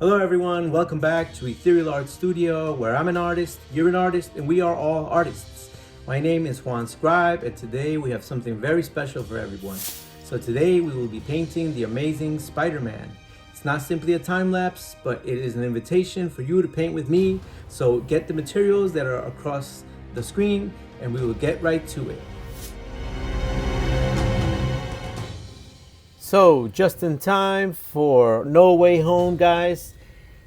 Hello everyone, welcome back to Ethereal Arts Studio, where I'm an artist, you're an artist, and we are all artists. My name is Juan Scribe, and today we have something very special for everyone. So today we will be painting the amazing Spider-Man. It's not simply a time-lapse, but it is an invitation for you to paint with me. So get the materials that are across the screen, and we will get right to it. So, just in time for No Way Home, guys,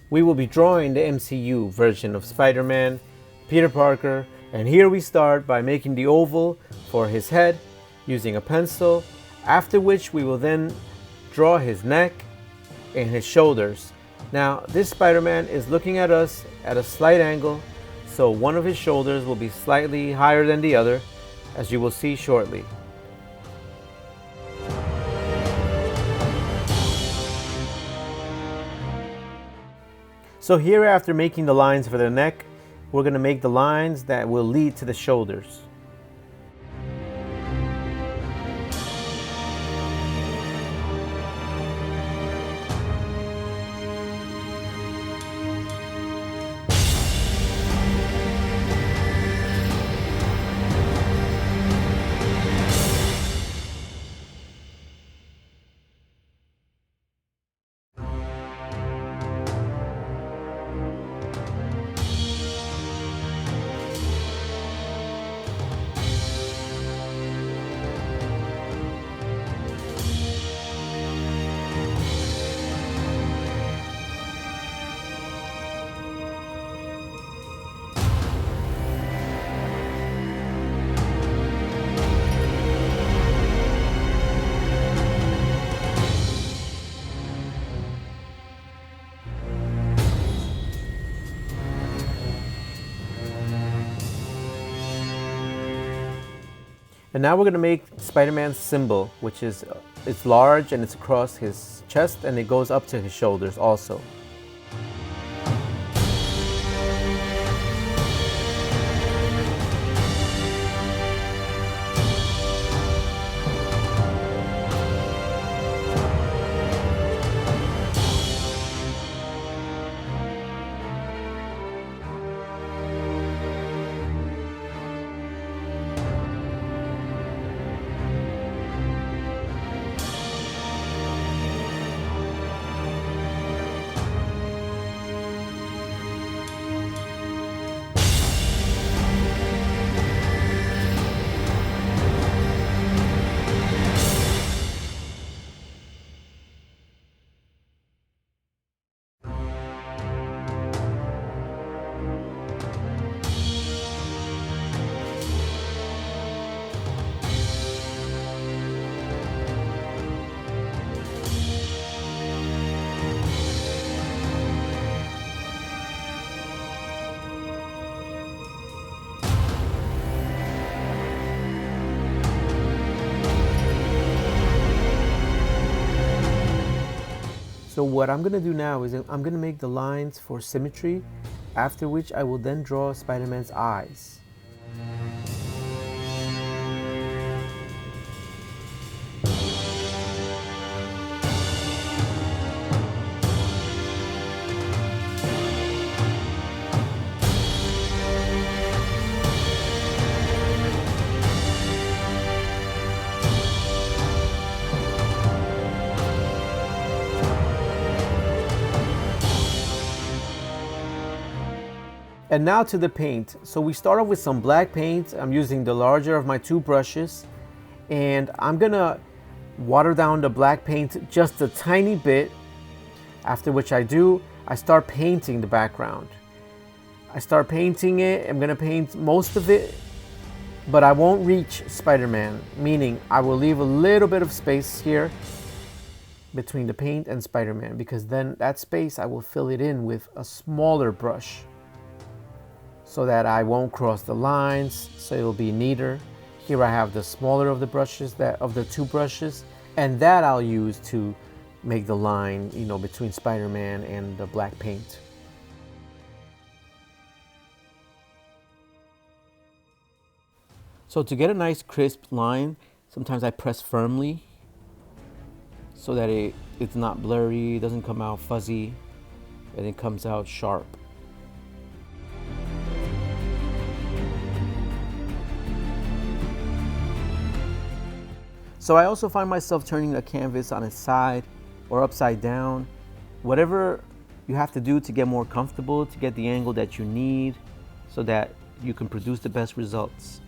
we will be drawing the MCU version of Spider-Man, Peter Parker, and here we start by making the oval for his head using a pencil, after which we will then draw his neck and his shoulders. Now, this Spider-Man is looking at us at a slight angle, so one of his shoulders will be slightly higher than the other, as you will see shortly. So here, after making the lines for the neck, we're going to make the lines that will lead to the shoulders. And now we're going to make Spider-Man's symbol, which is it's large and it's across his chest and it goes up to his shoulders also. So what I'm going to do now is I'm going to make the lines for symmetry, after which I will then draw Spider-Man's eyes. And now to the paint. So we start off with some black paint. I'm using the larger of my two brushes, and I'm gonna water down the black paint just a tiny bit, after which I start painting the background. I start painting it. I'm gonna paint most of it, but I won't reach Spider-Man, meaning I will leave a little bit of space here between the paint and Spider-Man, because then that space I will fill it in with a smaller brush, so that I won't cross the lines, so it'll be neater. Here I have the smaller of the brushes, of the two brushes, and that I'll use to make the line, between Spider-Man and the black paint. So to get a nice crisp line, sometimes I press firmly so that it's not blurry, doesn't come out fuzzy. and it comes out sharp. So I also find myself turning the canvas on its side or upside down, whatever you have to do to get more comfortable, to get the angle that you need so that you can produce the best results.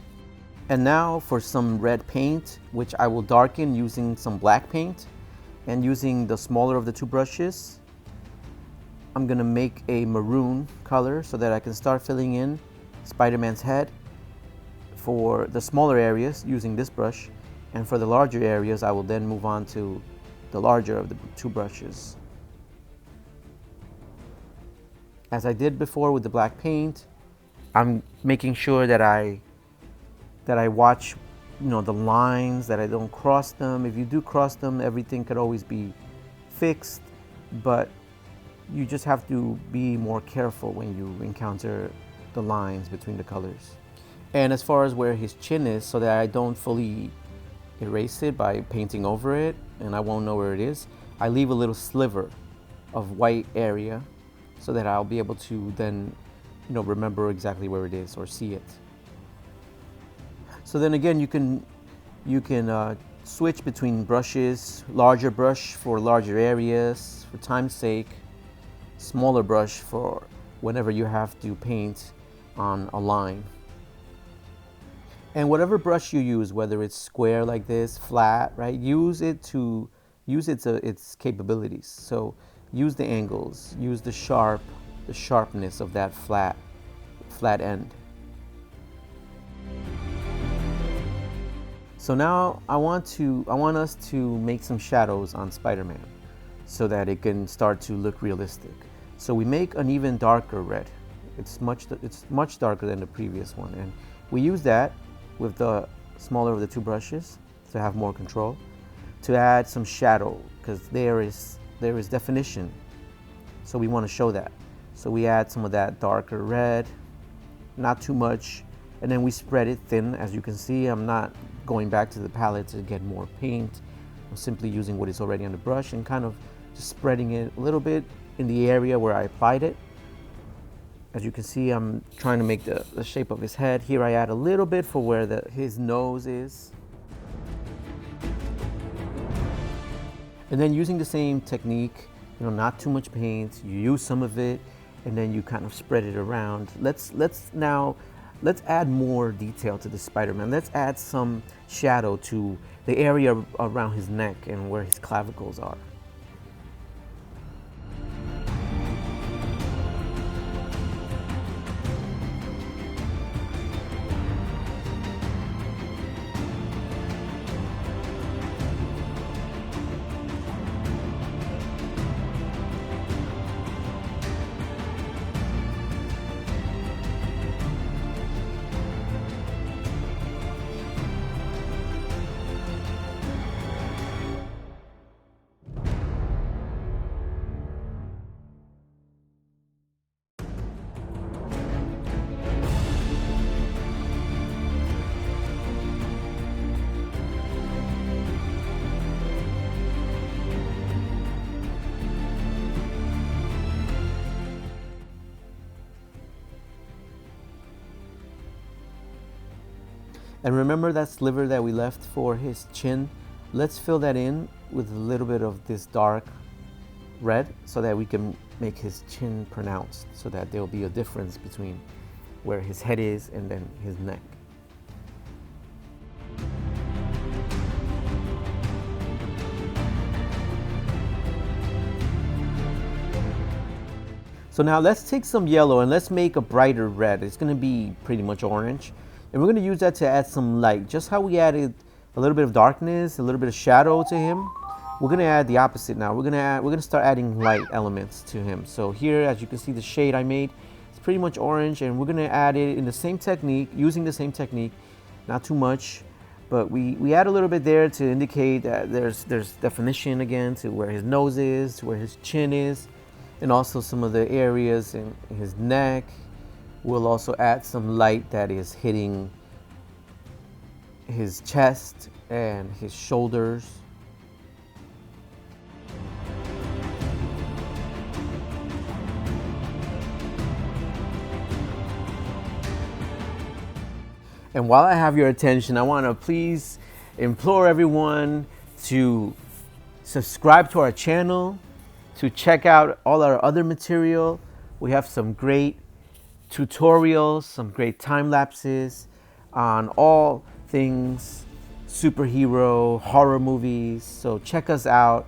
And now for some red paint, which I will darken using some black paint, and using the smaller of the two brushes, I'm gonna make a maroon color so that I can start filling in Spider-Man's head for the smaller areas using this brush. And for the larger areas, I will then move on to the larger of the two brushes. As I did before with the black paint, I'm making sure that I watch, the lines, that I don't cross them. If you do cross them, everything could always be fixed, but you just have to be more careful when you encounter the lines between the colors. And as far as where his chin is, so that I don't fully erase it by painting over it and I won't know where it is, I leave a little sliver of white area so that I'll be able to then remember exactly where it is or see it. So then again, you can switch between brushes, larger brush for larger areas for time's sake, smaller brush for whenever you have to paint on a line. And whatever brush you use, whether it's square like this, flat, right? Use its capabilities. So use the angles, use the sharpness of that flat end. So now I want us to make some shadows on Spider-Man so that it can start to look realistic. So we make an even darker red. It's much darker than the previous one, and we use that with the smaller of the two brushes to have more control, to add some shadow, because there is definition. So we want to show that. So we add some of that darker red, not too much, and then we spread it thin. As you can see, I'm not going back to the palette to get more paint. I'm simply using what is already on the brush and kind of just spreading it a little bit in the area where I applied it. As you can see, I'm trying to make the shape of his head. Here I add a little bit for where his nose is. And then using the same technique, not too much paint, you use some of it, and then you kind of spread it around. Let's add more detail to the Spider-Man. Let's add some shadow to the area around his neck and where his clavicles are. And remember that sliver that we left for his chin? Let's fill that in with a little bit of this dark red so that we can make his chin pronounced, so that there will be a difference between where his head is and then his neck. So now let's take some yellow and let's make a brighter red. It's going to be pretty much orange. And we're going to use that to add some light. Just how we added a little bit of darkness, a little bit of shadow to him, we're going to add the opposite now. We're going to start adding light elements to him. So here, as you can see, the shade I made, it's pretty much orange, and we're going to add it in the same technique, using the same technique, not too much, but we add a little bit there to indicate that there's definition again to where his nose is, to where his chin is, and also some of the areas in his neck. We'll also add some light that is hitting his chest and his shoulders. And while I have your attention, I want to please implore everyone to subscribe to our channel, to check out all our other material. We have some great tutorials, some great time lapses on all things superhero, horror movies. So check us out.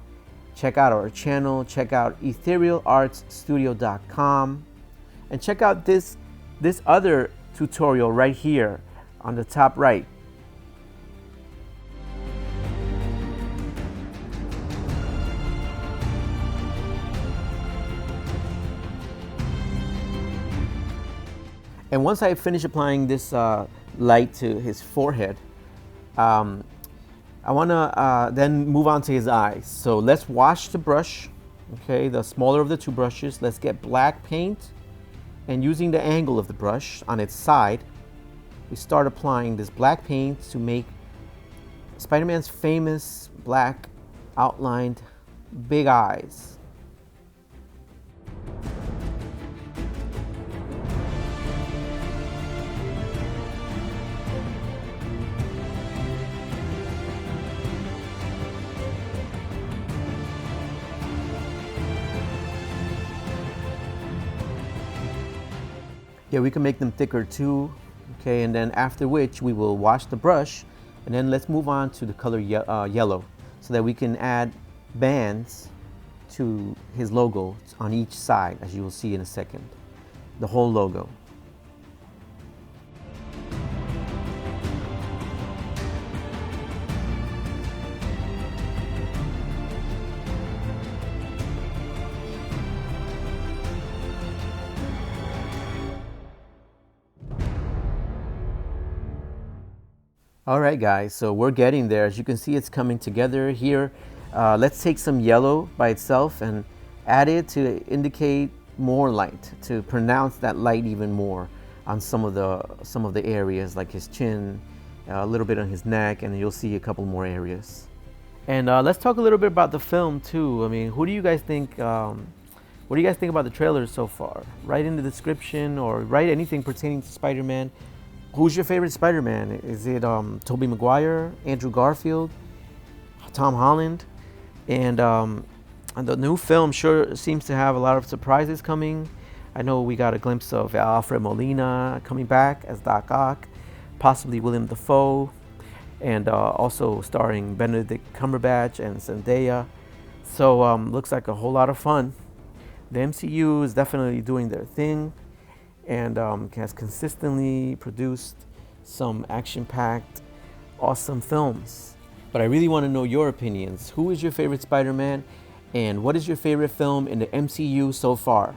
Check out our channel. Check out etherealartsstudio.com. And check out this other tutorial right here on the top right. And once I finish applying this light to his forehead, I want to then move on to his eyes. So let's wash the brush, okay, the smaller of the two brushes. Let's get black paint, and using the angle of the brush on its side, we start applying this black paint to make Spider-Man's famous black outlined big eyes. Yeah, we can make them thicker too, okay, and then after which we will wash the brush, and then let's move on to the color yellow, so that we can add bands to his logo on each side, as you will see in a second, the whole logo. All right, guys, so we're getting there. As you can see, it's coming together here. Let's take some yellow by itself and add it to indicate more light, to pronounce that light even more on some of the areas, like his chin, a little bit on his neck, and you'll see a couple more areas. And let's talk a little bit about the film too. I mean, who do you guys think? What do you guys think about the trailers so far? Write in the description, or write anything pertaining to Spider-Man. Who's your favorite Spider-Man? Is it Tobey Maguire, Andrew Garfield, Tom Holland? And the new film sure seems to have a lot of surprises coming. I know we got a glimpse of Alfred Molina coming back as Doc Ock, possibly Willem Dafoe, and also starring Benedict Cumberbatch and Zendaya. So looks like a whole lot of fun. The MCU is definitely doing their thing, and has consistently produced some action-packed, awesome films. But I really want to know your opinions. Who is your favorite Spider-Man, and what is your favorite film in the MCU so far?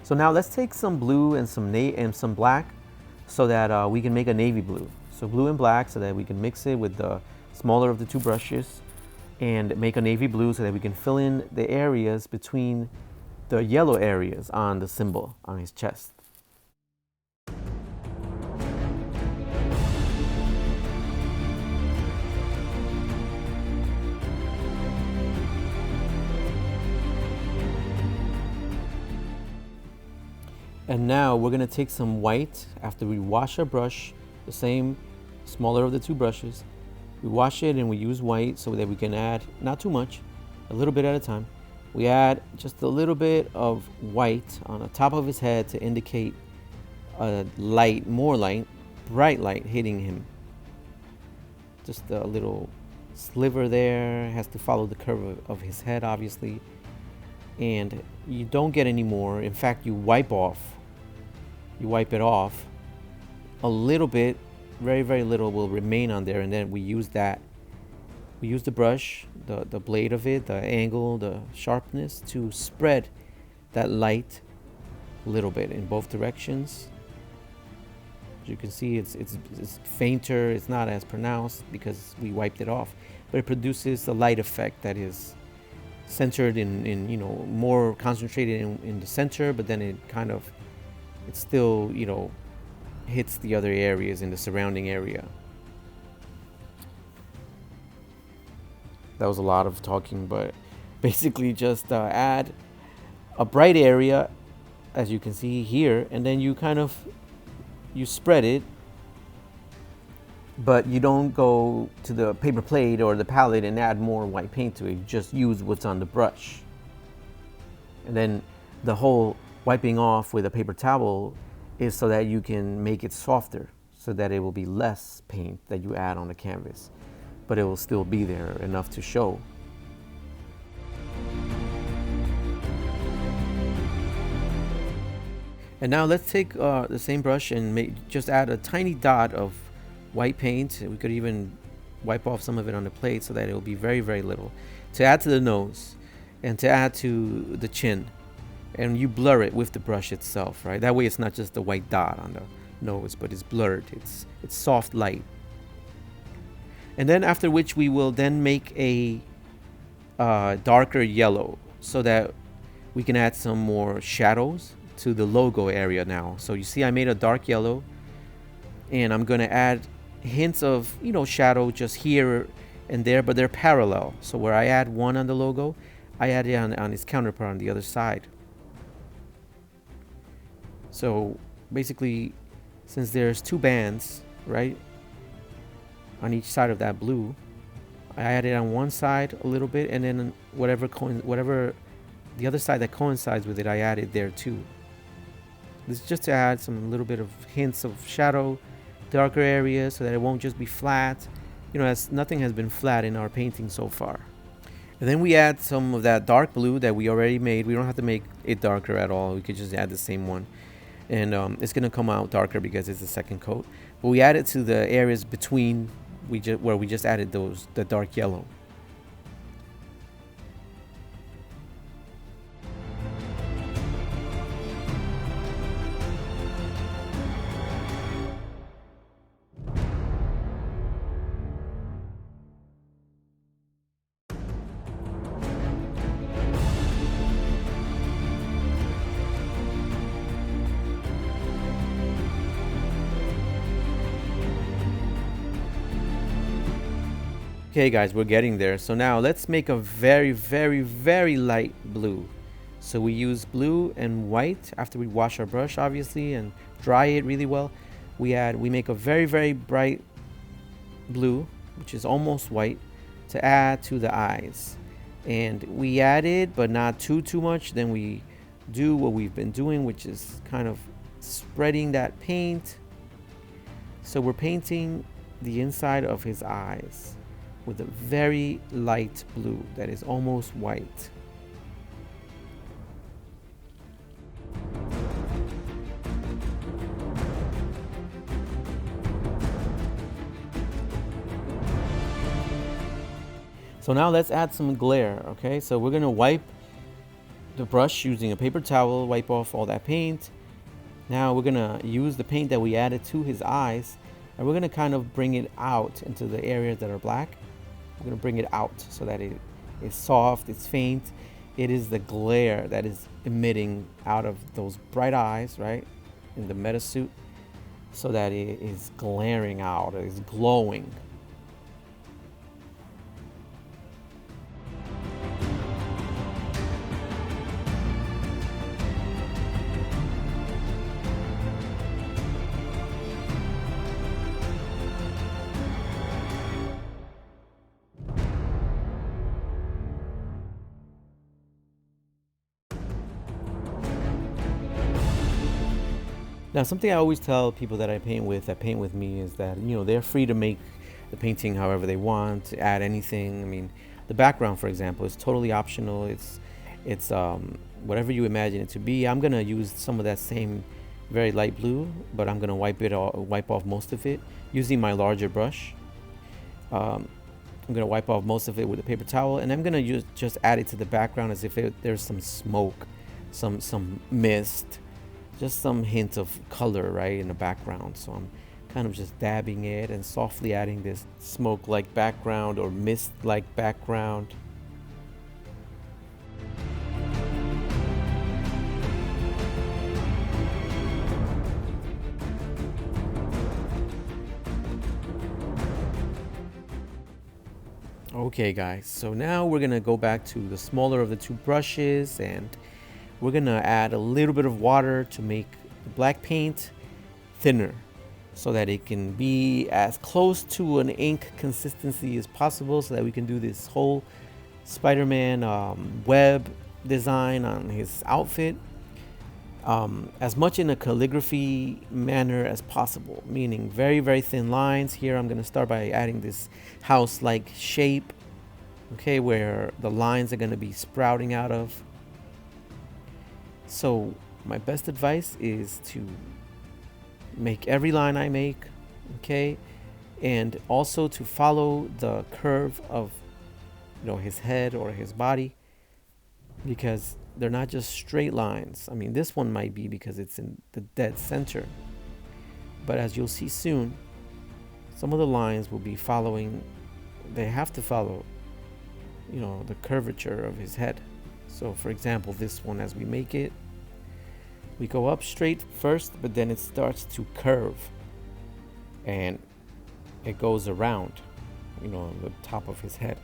So now let's take some blue and some black, so that we can make a navy blue. So blue and black, so that we can mix it with the smaller of the two brushes and make a navy blue, so that we can fill in the areas between the yellow areas on the symbol on his chest. And now we're gonna take some white after we wash our brush, the same smaller of the two brushes. We wash it and we use white so that we can add, not too much, a little bit at a time. We add just a little bit of white on the top of his head to indicate a light, more light, bright light hitting him. Just a little sliver there, has to follow the curve of his head, obviously. And you don't get any more. In fact, you wipe it off. A little bit, very, very little will remain on there, and then we use that. We use the brush, the blade of it, the angle, the sharpness, to spread that light a little bit in both directions. As you can see, it's fainter, it's not as pronounced because we wiped it off, but it produces a light effect that is centered in you know, more concentrated in the center, but then it still, you know, hits the other areas in the surrounding area. That was a lot of talking, but basically just add a bright area, as you can see here, and then you spread it, but you don't go to the paper plate or the palette and add more white paint to it. You just use what's on the brush. And then the whole wiping off with a paper towel is so that you can make it softer, so that it will be less paint that you add on the canvas, but it will still be there enough to show. And now let's take the same brush and just add a tiny dot of white paint. We could even wipe off some of it on the plate so that it will be very, very little, to add to the nose and to add to the chin. And you blur it with the brush itself, right? That way it's not just a white dot on the nose, but it's blurred. It's soft light. And then after which we will then make a darker yellow so that we can add some more shadows to the logo area now. So you see I made a dark yellow, and I'm gonna add hints of, you know, shadow just here and there, but they're parallel. So where I add one on the logo, I add it on its counterpart on the other side. So basically, since there's two bands, right, on each side of that blue, I added on one side a little bit, and then whatever the other side that coincides with it, I added there too. This is just to add some little bit of hints of shadow, darker areas, so that it won't just be flat. You know, as nothing has been flat in our painting so far. And then we add some of that dark blue that we already made. We don't have to make it darker at all. We could just add the same one. And it's gonna come out darker because it's the second coat. But we add it to the areas between where we just added the dark yellow. Okay guys, we're getting there. So now let's make a very, very, very light blue. So we use blue and white after we wash our brush, obviously, and dry it really well. We make a very, very bright blue, which is almost white, to add to the eyes. And we add it, but not too much. Then we do what we've been doing, which is kind of spreading that paint. So we're painting the inside of his eyes with a very light blue that is almost white. So now let's add some glare, okay? So we're gonna wipe the brush using a paper towel, wipe off all that paint. Now we're gonna use the paint that we added to his eyes, and we're gonna kind of bring it out into the areas that are black. We're going to bring it out so that it is soft, it's faint. It is the glare that is emitting out of those bright eyes, right, in the meta suit, so that it is glaring out, it is glowing. Now, something I always tell people that paint with me, is that, you know, they're free to make the painting however they want, to add anything. I mean, the background, for example, is totally optional. It's whatever you imagine it to be. I'm gonna use some of that same very light blue, but I'm gonna wipe off most of it using my larger brush. I'm gonna wipe off most of it with a paper towel, and I'm gonna just add it to the background as if there's some smoke, some mist, just some hint of color right in the background. So I'm kind of just dabbing it and softly adding this smoke-like background or mist-like background. Okay guys, so now we're gonna go back to the smaller of the two brushes, and we're gonna add a little bit of water to make the black paint thinner so that it can be as close to an ink consistency as possible, so that we can do this whole Spider-Man web design on his outfit, as much in a calligraphy manner as possible, meaning very, very thin lines. Here I'm going to start by adding this house-like shape, okay, where the lines are going to be sprouting out of. So my best advice is to make every line I make, okay, and also to follow the curve of, you know, his head or his body, because they're not just straight lines. I mean, this one might be because it's in the dead center, but as you'll see soon, some of the lines will be following, they have to follow, you know, the curvature of his head. So for example, this one, as we make it, we go up straight first, but then it starts to curve and it goes around, you know, the top of his head.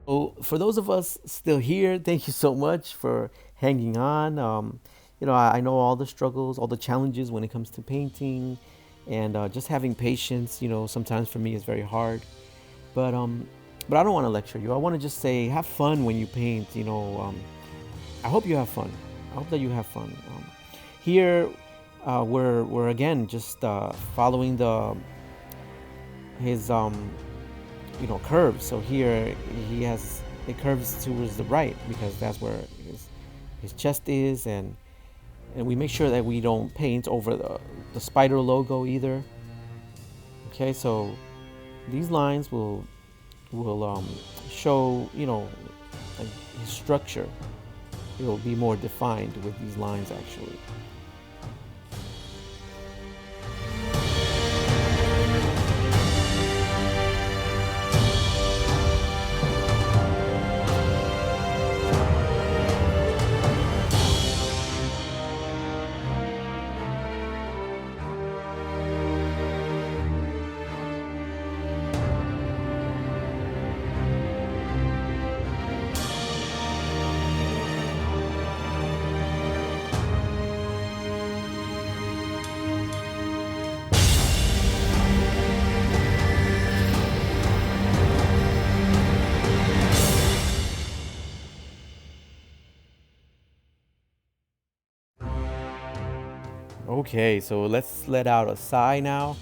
So for those of us still here, thank you so much for hanging on. You know, I know all the struggles, all the challenges when it comes to painting, and just having patience. You know, sometimes for me it's very hard. But I don't want to lecture you. I want to just say, have fun when you paint. You know, I hope you have fun. I hope that you have fun. Here, we're again just following his you know, curves. So here it curves towards the right because that's where his chest is, and we make sure that we don't paint over the spider logo either. Okay, so these lines will show, you know, like his structure. It will be more defined with these lines actually. Okay, so let's let out a sigh now.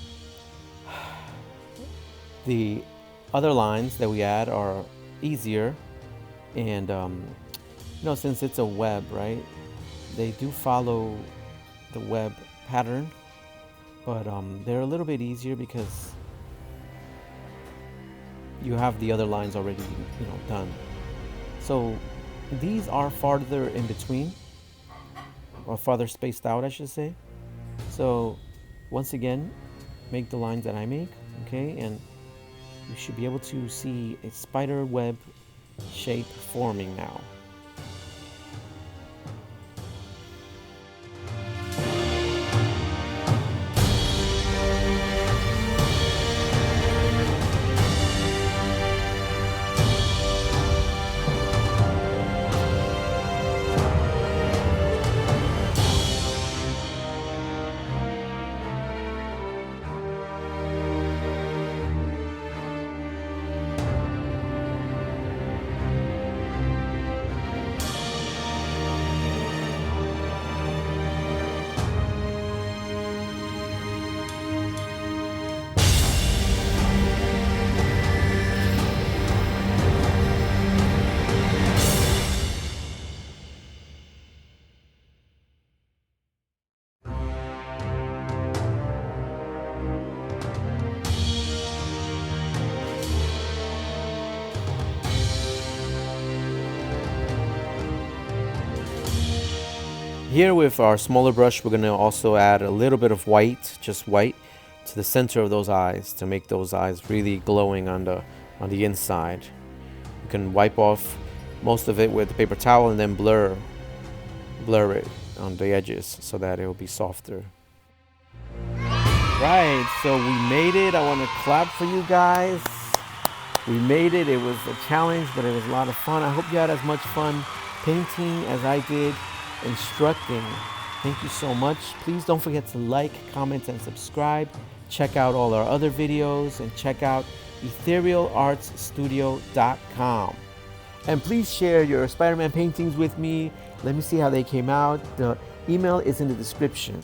The other lines that we add are easier, and you know, since it's a web, right? They do follow the web pattern, but they're a little bit easier because you have the other lines already, you know, done. So these are farther in between, or farther spaced out, I should say. So once again, make the lines that I make, okay, and you should be able to see a spider web shape forming now. Here with our smaller brush, we're going to also add a little bit of white, just white, to the center of those eyes to make those eyes really glowing on the inside. You can wipe off most of it with a paper towel and then blur it on the edges so that it will be softer. Right, so we made it. I want to clap for you guys. We made it. It was a challenge, but it was a lot of fun. I hope you had as much fun painting as I did instructing. Thank you so much. Please don't forget to like, comment, and subscribe. Check out all our other videos and check out etherealartsstudio.com. And please share your Spider-Man paintings with me. Let me see how they came out. The email is in the description.